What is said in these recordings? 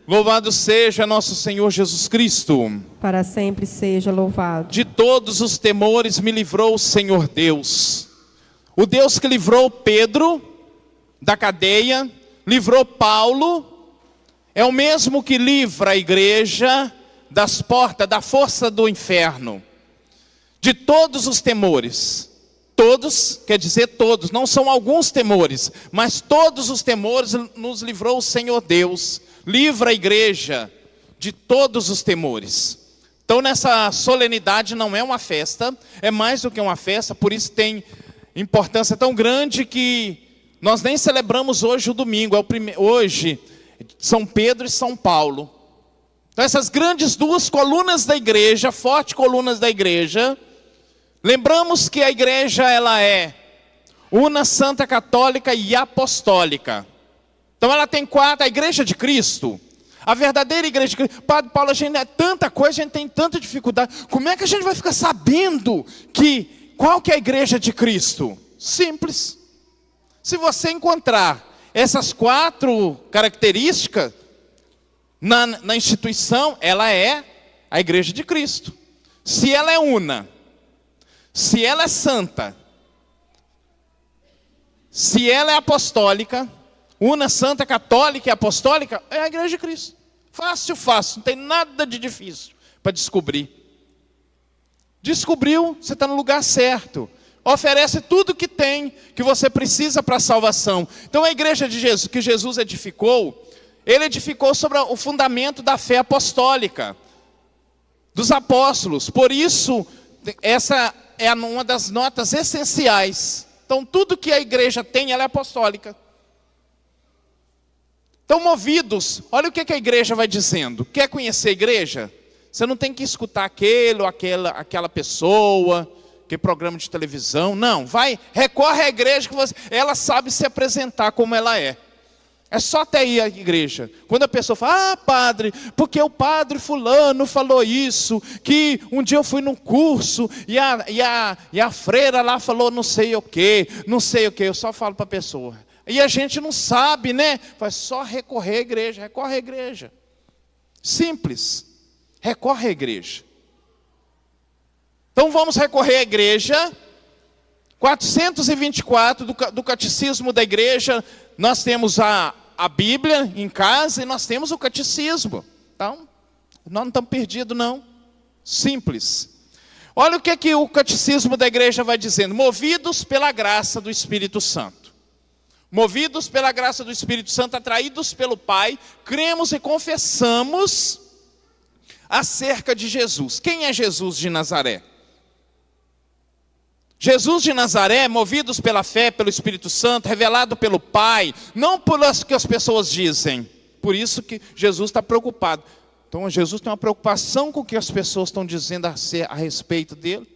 Louvado seja nosso Senhor Jesus Cristo. Para sempre seja louvado. De todos os temores me livrou o Senhor Deus. O Deus que livrou Pedro da cadeia, livrou Paulo, é o mesmo que livra a igreja das portas, da força do inferno. De todos os temores. Todos, quer dizer todos, não são alguns temores, mas todos os temores nos livrou o Senhor Deus. Livra a igreja de todos os temores. Então nessa solenidade não é uma festa, é mais do que uma festa, por isso tem importância tão grande que nós nem celebramos hoje o domingo, hoje São Pedro e São Paulo. Então essas grandes duas colunas da igreja, fortes colunas da igreja, lembramos que a igreja ela é una, santa, católica e apostólica. Então ela tem quatro, a igreja de Cristo, a verdadeira igreja de Cristo. Padre Paulo, a gente é tanta coisa, a gente tem tanta dificuldade. Como é que a gente vai ficar sabendo qual que é a igreja de Cristo? Simples. Se você encontrar essas quatro características na instituição, ela é a igreja de Cristo. Se ela é una, se ela é santa, se ela é apostólica, una, santa, católica e apostólica, é a igreja de Cristo. Fácil, não tem nada de difícil para descobrir. Descobriu, você está no lugar certo. Oferece tudo que tem, que você precisa para a salvação. Então a igreja de Jesus, que Jesus edificou, ele edificou sobre o fundamento da fé apostólica, dos apóstolos. Por isso, essa é uma das notas essenciais. Então tudo que a igreja tem, ela é apostólica. Então movidos, olha o que a igreja vai dizendo. Quer conhecer a igreja? Você não tem que escutar aquele ou aquela pessoa, que programa de televisão. Não, recorre à igreja que ela sabe se apresentar como ela é. É só até ir à igreja. Quando a pessoa fala, padre, porque o padre fulano falou isso, que um dia eu fui num curso e a freira lá falou não sei o que, eu só falo para a pessoa. E a gente não sabe, né? Vai só recorrer à igreja, recorre à igreja. Simples, recorre à igreja. Então vamos recorrer à igreja. 424 do catecismo da igreja, nós temos a Bíblia em casa e nós temos o catecismo. Então, nós não estamos perdidos não. Simples. Olha o que o catecismo da igreja vai dizendo. Movidos pela graça do Espírito Santo. Movidos pela graça do Espírito Santo, atraídos pelo Pai, cremos e confessamos acerca de Jesus. Quem é Jesus de Nazaré? Jesus de Nazaré, movidos pela fé, pelo Espírito Santo, revelado pelo Pai, não por as que as pessoas dizem. Por isso que Jesus está preocupado. Então Jesus tem uma preocupação com o que as pessoas estão dizendo a respeito dele.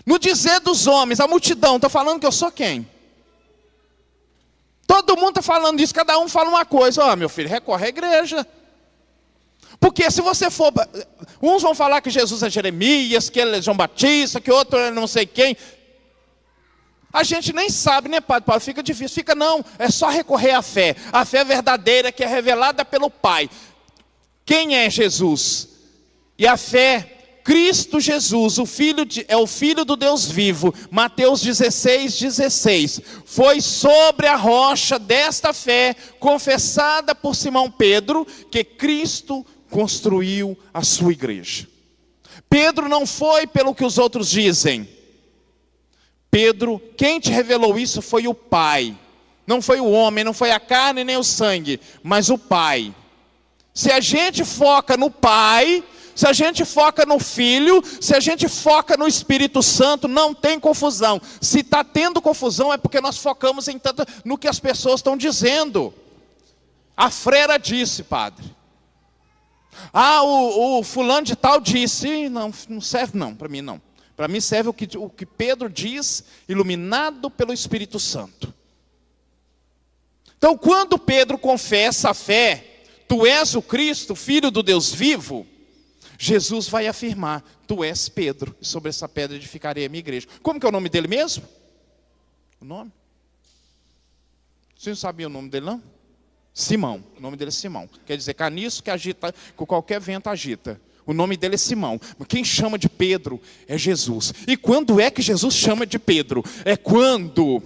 No dizer dos homens, a multidão está falando que eu sou quem? Todo mundo está falando isso, cada um fala uma coisa. Meu filho, recorre à igreja. Porque se você for, uns vão falar que Jesus é Jeremias, que ele é João Batista, que outro é não sei quem. A gente nem sabe, né, Padre Paulo? Fica difícil. Fica não, é só recorrer à fé. A fé verdadeira que é revelada pelo Pai. Quem é Jesus? E a fé, Cristo Jesus, é o Filho do Deus vivo. Mateus 16:16. Foi sobre a rocha desta fé, confessada por Simão Pedro, que Cristo construiu a sua igreja. Pedro não foi pelo que os outros dizem. Pedro, quem te revelou isso foi o Pai. Não foi o homem, não foi a carne nem o sangue, mas o Pai. Se a gente foca no Pai, se a gente foca no Filho, se a gente foca no Espírito Santo, não tem confusão. Se está tendo confusão é porque nós focamos no que as pessoas estão dizendo. A freira disse, padre. O fulano de tal disse. Não serve não, para mim não. Para mim serve o que Pedro diz, iluminado pelo Espírito Santo. Então quando Pedro confessa a fé, tu és o Cristo, Filho do Deus vivo, Jesus vai afirmar, tu és Pedro, e sobre essa pedra edificarei a minha igreja. Como que é o nome dele mesmo? O nome? Você não sabia o nome dele não? Simão, o nome dele é Simão. Quer dizer, caniço que agita, que qualquer vento agita. O nome dele é Simão. Quem chama de Pedro é Jesus. E quando é que Jesus chama de Pedro? É quando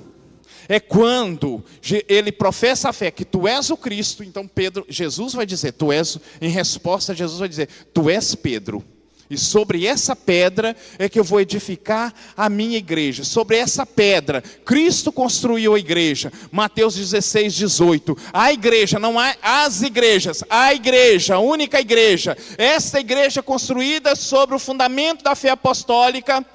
ele professa a fé que tu és o Cristo. Então Jesus vai dizer, tu és, em resposta Jesus vai dizer, tu és Pedro. E sobre essa pedra é que eu vou edificar a minha igreja. Sobre essa pedra, Cristo construiu a igreja. Mateus 16, 18. A igreja, não há as igrejas. A igreja, a única igreja. Esta igreja construída sobre o fundamento da fé apostólica,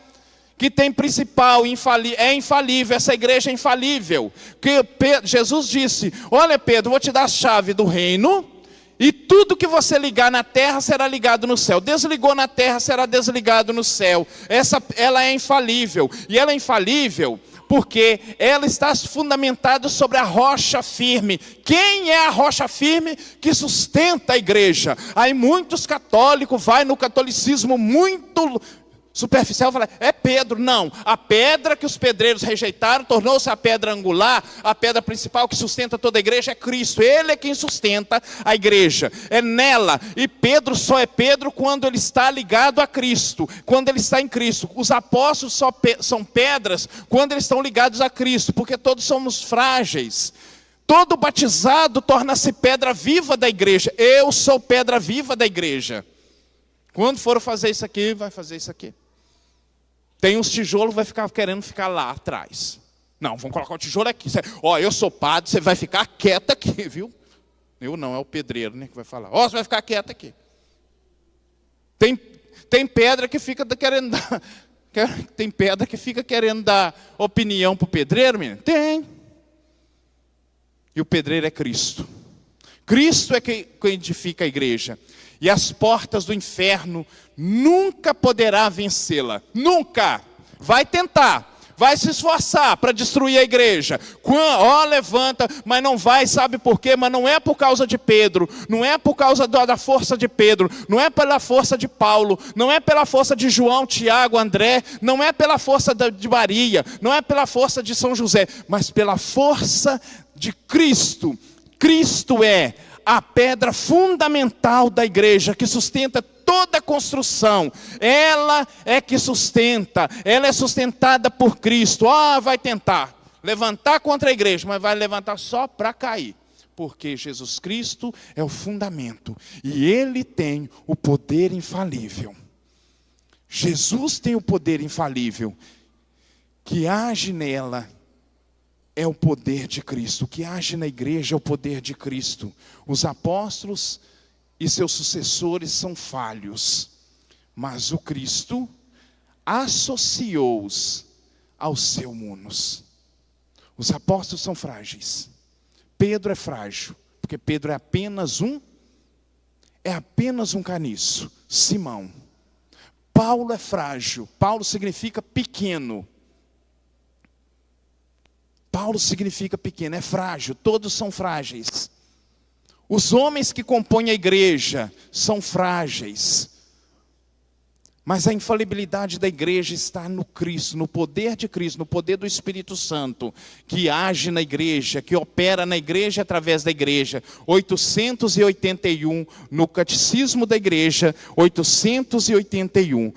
que tem principal, é infalível. Essa igreja é infalível. Que Jesus disse, olha Pedro, vou te dar a chave do reino. E tudo que você ligar na terra será ligado no céu. Desligou na terra, será desligado no céu. Ela é infalível. E ela é infalível porque ela está fundamentada sobre a rocha firme. Quem é a rocha firme que sustenta a igreja? Aí muitos católicos vai no catolicismo muito superficial, fala, é Pedro. Não, a pedra que os pedreiros rejeitaram tornou-se a pedra angular, a pedra principal que sustenta toda a igreja é Cristo. Ele é quem sustenta a igreja, é nela. E Pedro só é Pedro quando ele está ligado a Cristo, quando ele está em Cristo. Os apóstolos só são pedras quando eles estão ligados a Cristo, porque todos somos frágeis. Todo batizado torna-se pedra viva da igreja. Eu sou pedra viva da igreja. Quando for fazer isso aqui, vai fazer isso aqui. Tem uns tijolos, vai ficar querendo ficar lá atrás. Não, vamos colocar o tijolo aqui. Ó, eu sou padre, você vai ficar quieta aqui, viu? Eu não, é o pedreiro, né, que vai falar. Ó, você vai ficar quieta aqui. Tem pedra que fica querendo dar... Tem pedra que fica querendo dar opinião para o pedreiro, menino? Tem. E o pedreiro é Cristo. Cristo é quem edifica a igreja. E as portas do inferno nunca poderá vencê-la. Nunca. Vai tentar. Vai se esforçar para destruir a igreja. Levanta, mas não vai, sabe por quê? Mas não é por causa de Pedro. Não é por causa da força de Pedro. Não é pela força de Paulo. Não é pela força de João, Tiago, André. Não é pela força de Maria. Não é pela força de São José. Mas pela força de Cristo. Cristo é a pedra fundamental da igreja, que sustenta toda a construção. Ela é que sustenta, ela é sustentada por Cristo. Vai tentar levantar contra a igreja, mas vai levantar só para cair. Porque Jesus Cristo é o fundamento. E Ele tem o poder infalível. Jesus tem o poder infalível. Que age nela é o poder de Cristo. O que age na igreja é o poder de Cristo. Os apóstolos e seus sucessores são falhos, mas o Cristo associou-os ao seu munus. Os apóstolos são frágeis. Pedro é frágil, porque Pedro é apenas um caniço. Simão. Paulo é frágil. Paulo significa pequeno. Paulo significa pequeno, é frágil, todos são frágeis. Os homens que compõem a igreja são frágeis. Mas a infalibilidade da igreja está no Cristo, no poder de Cristo, no poder do Espírito Santo, que age na igreja, que opera na igreja através da igreja. 881, no Catecismo da Igreja, 881.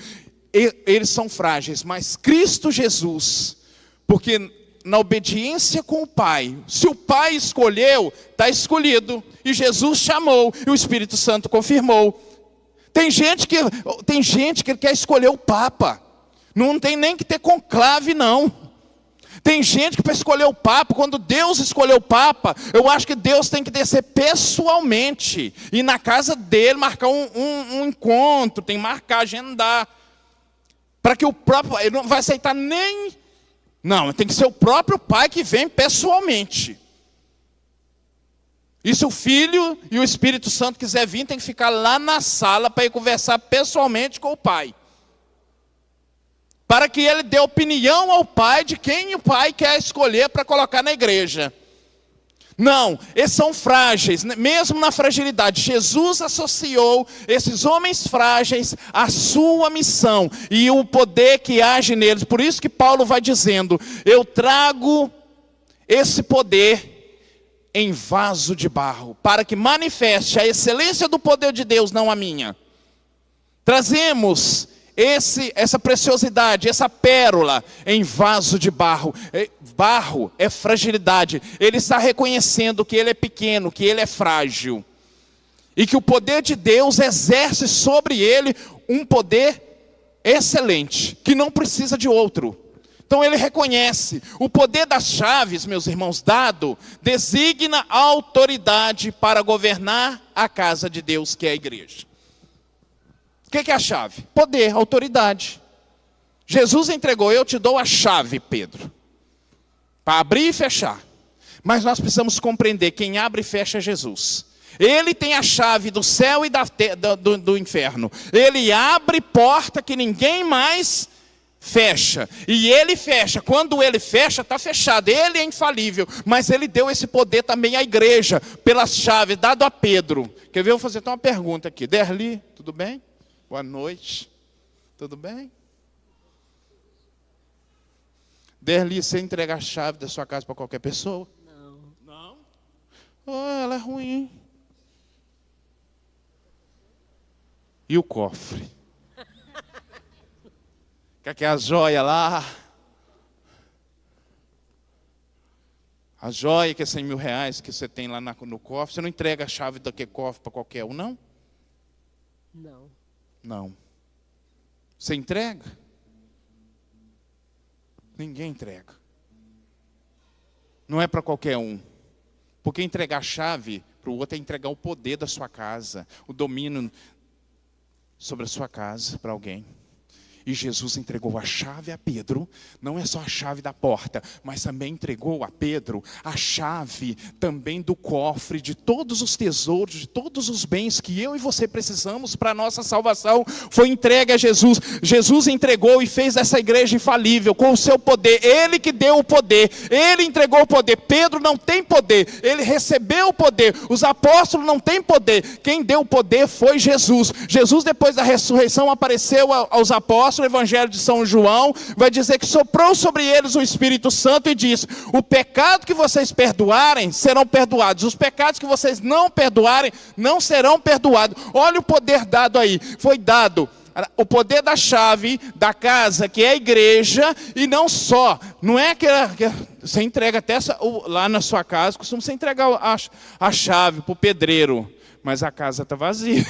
Eles são frágeis, mas Cristo Jesus, porque na obediência com o Pai, se o Pai escolheu, está escolhido, e Jesus chamou, e o Espírito Santo confirmou. Tem gente que quer escolher o Papa, não tem nem que ter conclave não. Tem gente que para escolher o Papa, quando Deus escolheu o Papa, eu acho que Deus tem que descer pessoalmente, ir na casa dele, marcar um encontro, tem que marcar, agendar, para que o próprio, ele não vai aceitar nem... Não, tem que ser o próprio Pai que vem pessoalmente. E se o Filho e o Espírito Santo quiser vir, tem que ficar lá na sala para ir conversar pessoalmente com o Pai. Para que ele dê opinião ao Pai de quem o Pai quer escolher para colocar na igreja. Não, eles são frágeis, mesmo na fragilidade. Jesus associou esses homens frágeis à sua missão e o poder que age neles. Por isso que Paulo vai dizendo, eu trago esse poder em vaso de barro, para que manifeste a excelência do poder de Deus, não a minha. Trazemos essa preciosidade, essa pérola em vaso de barro. Barro é fragilidade. Ele está reconhecendo que ele é pequeno, que ele é frágil. E que o poder de Deus exerce sobre ele um poder excelente, que não precisa de outro. Então ele reconhece, o poder das chaves, meus irmãos, dado, designa a autoridade para governar a casa de Deus, que é a igreja. O que é a chave? Poder, autoridade. Jesus entregou, eu te dou a chave, Pedro, para abrir e fechar. Mas nós precisamos compreender, quem abre e fecha é Jesus. Ele tem a chave do céu e do inferno. Ele abre porta que ninguém mais fecha. E ele fecha. Quando ele fecha, está fechado. Ele é infalível. Mas ele deu esse poder também à igreja, pelas chaves, dado a Pedro. Quer ver? Eu vou fazer uma pergunta aqui. Derli, tudo bem? Boa noite. Tudo bem? Derli, você entrega a chave da sua casa para qualquer pessoa? Não. Não? Oh, ela é ruim. E o cofre? Quer a joia lá? A joia que é 100 mil reais que você tem lá no cofre, você não entrega a chave daquele cofre para qualquer um, não? Não. Não. Você entrega? Ninguém entrega. Não é para qualquer um. Porque entregar a chave para o outro é entregar o poder da sua casa, o domínio sobre a sua casa para alguém. E Jesus entregou a chave a Pedro, não é só a chave da porta, mas também entregou a Pedro a chave também do cofre, de todos os tesouros, de todos os bens que eu e você precisamos para a nossa salvação, foi entregue a Jesus. Jesus entregou e fez essa igreja infalível com o seu poder, ele que deu o poder, ele entregou o poder. Pedro não tem poder, ele recebeu o poder, os apóstolos não têm poder, quem deu o poder foi Jesus. Jesus, depois da ressurreição, apareceu aos apóstolos. O Evangelho de São João vai dizer que soprou sobre eles o Espírito Santo e disse: o pecado que vocês perdoarem serão perdoados, os pecados que vocês não perdoarem não serão perdoados. Olha o poder dado aí, foi dado o poder da chave da casa, que é a igreja. E não só, não é que você entrega até lá na sua casa, costuma você entregar a chave para o pedreiro, mas a casa está vazia.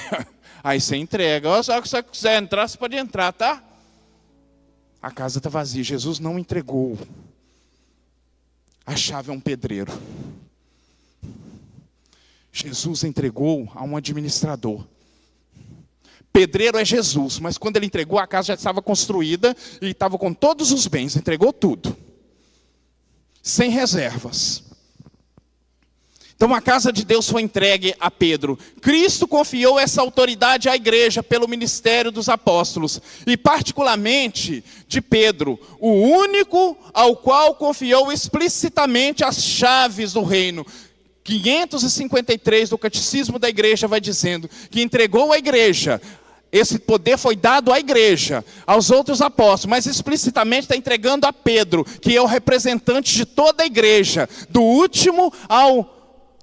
Aí você entrega, só que se você quiser entrar, você pode entrar, tá? A casa está vazia. Jesus não entregou. A chave é um pedreiro. Jesus entregou a um administrador. Pedreiro é Jesus, mas quando ele entregou, a casa já estava construída e estava com todos os bens, entregou tudo. Sem reservas. Então a casa de Deus foi entregue a Pedro. Cristo confiou essa autoridade à igreja pelo ministério dos apóstolos. E particularmente de Pedro, o único ao qual confiou explicitamente as chaves do reino. 553 do Catecismo da Igreja vai dizendo que entregou à igreja. Esse poder foi dado à igreja, aos outros apóstolos, mas explicitamente está entregando a Pedro, que é o representante de toda a igreja,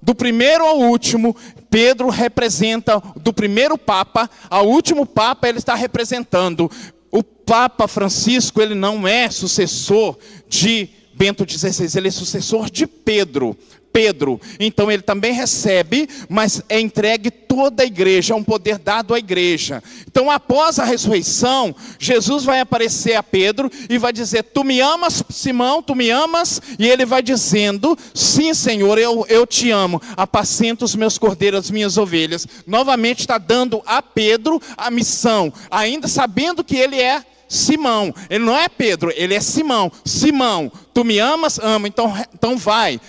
do primeiro ao último. Pedro representa, do primeiro Papa ao último Papa, ele está representando. O Papa Francisco, ele não é sucessor de Bento XVI, ele é sucessor de Pedro. Então ele também recebe, mas é entregue toda a igreja, é um poder dado à igreja. Então após a ressurreição, Jesus vai aparecer a Pedro e vai dizer: tu me amas, Simão, tu me amas? E ele vai dizendo: sim, Senhor, eu te amo, apacenta os meus cordeiros, as minhas ovelhas. Novamente está dando a Pedro a missão, ainda sabendo que ele é Simão. Ele não é Pedro, ele é Simão. Simão, tu me amas? Amo, então vai.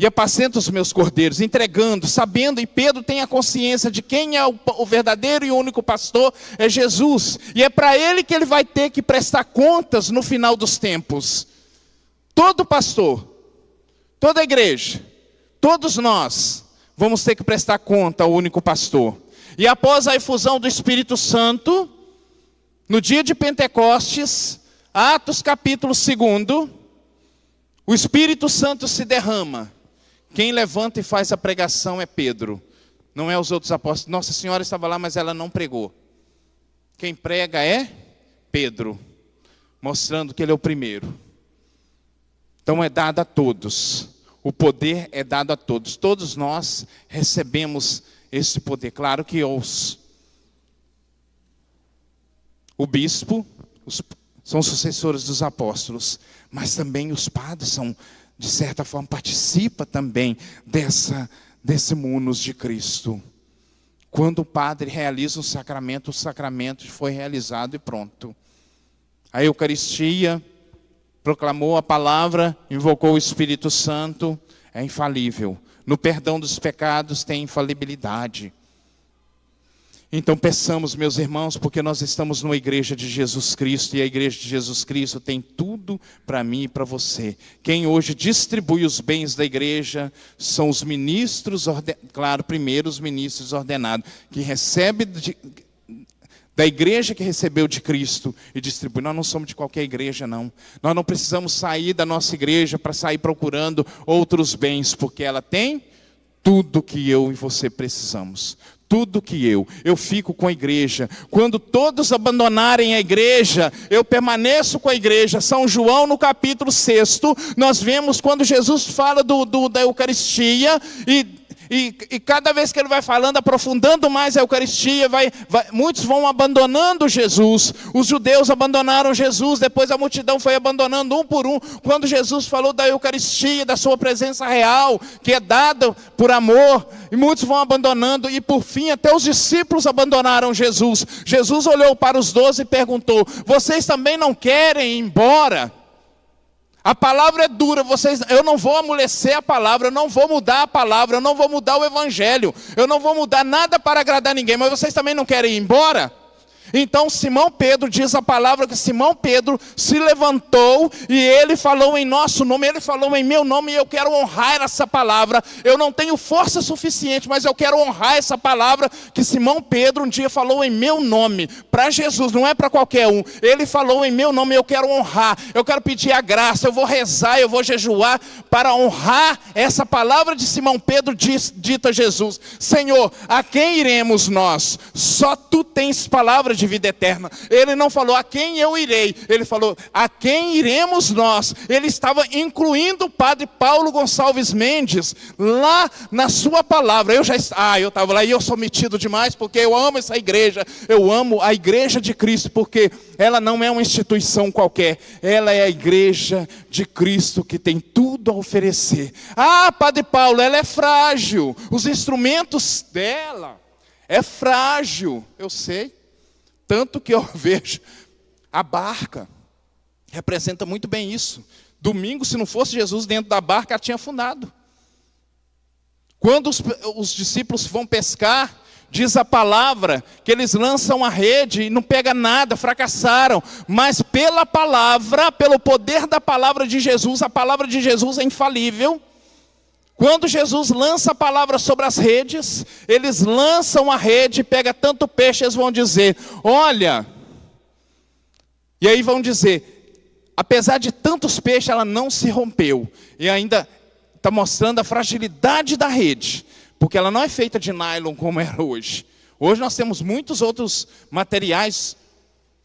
E apacenta os meus cordeiros, entregando, sabendo, e Pedro tem a consciência de quem é o verdadeiro e o único pastor, é Jesus. E é para ele que ele vai ter que prestar contas no final dos tempos. Todo pastor, toda a igreja, todos nós, vamos ter que prestar conta ao único pastor. E após a efusão do Espírito Santo, no dia de Pentecostes, Atos capítulo 2, o Espírito Santo se derrama. Quem levanta e faz a pregação é Pedro, não é os outros apóstolos. Nossa Senhora estava lá, mas ela não pregou. Quem prega é Pedro, mostrando que ele é o primeiro. Então é dado a todos, o poder é dado a todos. Todos nós recebemos esse poder. Claro que o bispo são sucessores dos apóstolos, mas também os padres são, de certa forma, participa também desse munus de Cristo. Quando o padre realiza um sacramento, o sacramento foi realizado e pronto. A Eucaristia proclamou a palavra, invocou o Espírito Santo, é infalível. No perdão dos pecados tem infalibilidade. Então peçamos, meus irmãos, porque nós estamos numa igreja de Jesus Cristo, e a igreja de Jesus Cristo tem tudo para mim e para você. Quem hoje distribui os bens da igreja são os ministros, claro, primeiro os ministros ordenados, que recebem da igreja que recebeu de Cristo e distribui. Nós não somos de qualquer igreja, não. Nós não precisamos sair da nossa igreja para sair procurando outros bens, porque ela tem tudo que eu e você precisamos. Tudo que eu fico com a igreja. Quando todos abandonarem a igreja, eu permaneço com a igreja. São João, no capítulo 6, nós vemos quando Jesus fala da Eucaristia, e cada vez que ele vai falando, aprofundando mais a Eucaristia, muitos vão abandonando Jesus. Os judeus abandonaram Jesus, depois a multidão foi abandonando um por um. Quando Jesus falou da Eucaristia, da sua presença real, que é dada por amor, e muitos vão abandonando, e por fim até os discípulos abandonaram Jesus. Jesus olhou para os 12 e perguntou: vocês também não querem ir embora? A palavra é dura, eu não vou amolecer a palavra, eu não vou mudar a palavra, eu não vou mudar o evangelho, eu não vou mudar nada para agradar ninguém, mas vocês também não querem ir embora? Então Simão Pedro, diz a palavra que Simão Pedro se levantou e ele falou em nosso nome, ele falou em meu nome, e eu quero honrar essa palavra. Eu não tenho força suficiente, mas eu quero honrar essa palavra que Simão Pedro um dia falou em meu nome, para Jesus, não é para qualquer um. Ele falou em meu nome, eu quero honrar, eu quero pedir a graça, eu vou rezar, eu vou jejuar para honrar essa palavra de Simão Pedro dita a Jesus. Senhor, a quem iremos nós? Só tu tens palavra de vida eterna. Ele não falou a quem eu irei, ele falou a quem iremos nós. Ele estava incluindo o padre Paulo Gonçalves Mendes lá na sua palavra. Eu estava lá e eu sou metido demais, porque eu amo essa igreja, eu amo a igreja de Cristo, porque ela não é uma instituição qualquer, ela é a igreja de Cristo que tem tudo a oferecer. Padre Paulo, ela é frágil, os instrumentos dela é frágil, eu sei. Tanto que eu vejo, a barca representa muito bem isso. Domingo, se não fosse Jesus dentro da barca, ela tinha afundado. Quando os discípulos vão pescar, diz a palavra que eles lançam a rede e não pega nada, fracassaram. Mas pela palavra, pelo poder da palavra de Jesus, a palavra de Jesus é infalível. Quando Jesus lança a palavra sobre as redes, eles lançam a rede, pega tanto peixe, eles vão dizer, olha, e aí vão dizer, apesar de tantos peixes, ela não se rompeu. E ainda está mostrando a fragilidade da rede, porque ela não é feita de nylon como era hoje. Hoje nós temos muitos outros materiais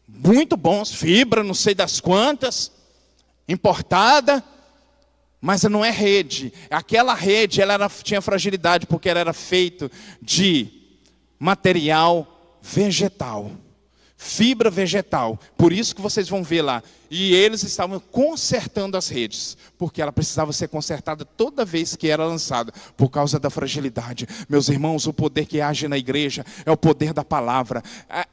muito bons, fibra, não sei das quantas, importada, mas não é rede. Aquela rede tinha fragilidade porque ela era feita de material vegetal, fibra vegetal. Por isso que vocês vão ver lá. E eles estavam consertando as redes, porque ela precisava ser consertada toda vez que era lançada, por causa da fragilidade. Meus irmãos, o poder que age na igreja é o poder da palavra.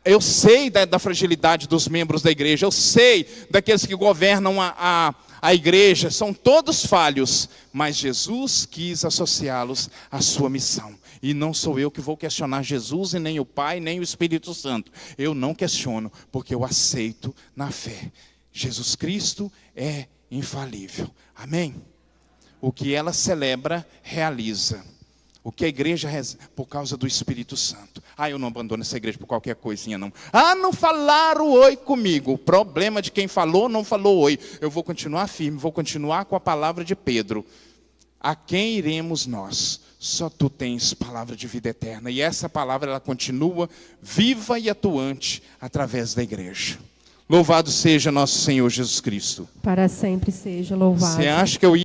Eu sei da fragilidade dos membros da igreja, eu sei daqueles que governam a igreja, são todos falhos, mas Jesus quis associá-los à sua missão. E não sou eu que vou questionar Jesus, e nem o Pai, nem o Espírito Santo. Eu não questiono, porque eu aceito na fé. Jesus Cristo é infalível. Amém? O que ela celebra, realiza. O que a igreja reza, por causa do Espírito Santo. Eu não abandono essa igreja por qualquer coisinha, não. Não falaram oi comigo. O problema de quem falou, não falou oi. Eu vou continuar firme, vou continuar com a palavra de Pedro. A quem iremos nós? Só tu tens palavra de vida eterna. E essa palavra, ela continua viva e atuante através da igreja. Louvado seja nosso Senhor Jesus Cristo. Para sempre seja louvado. Você acha que eu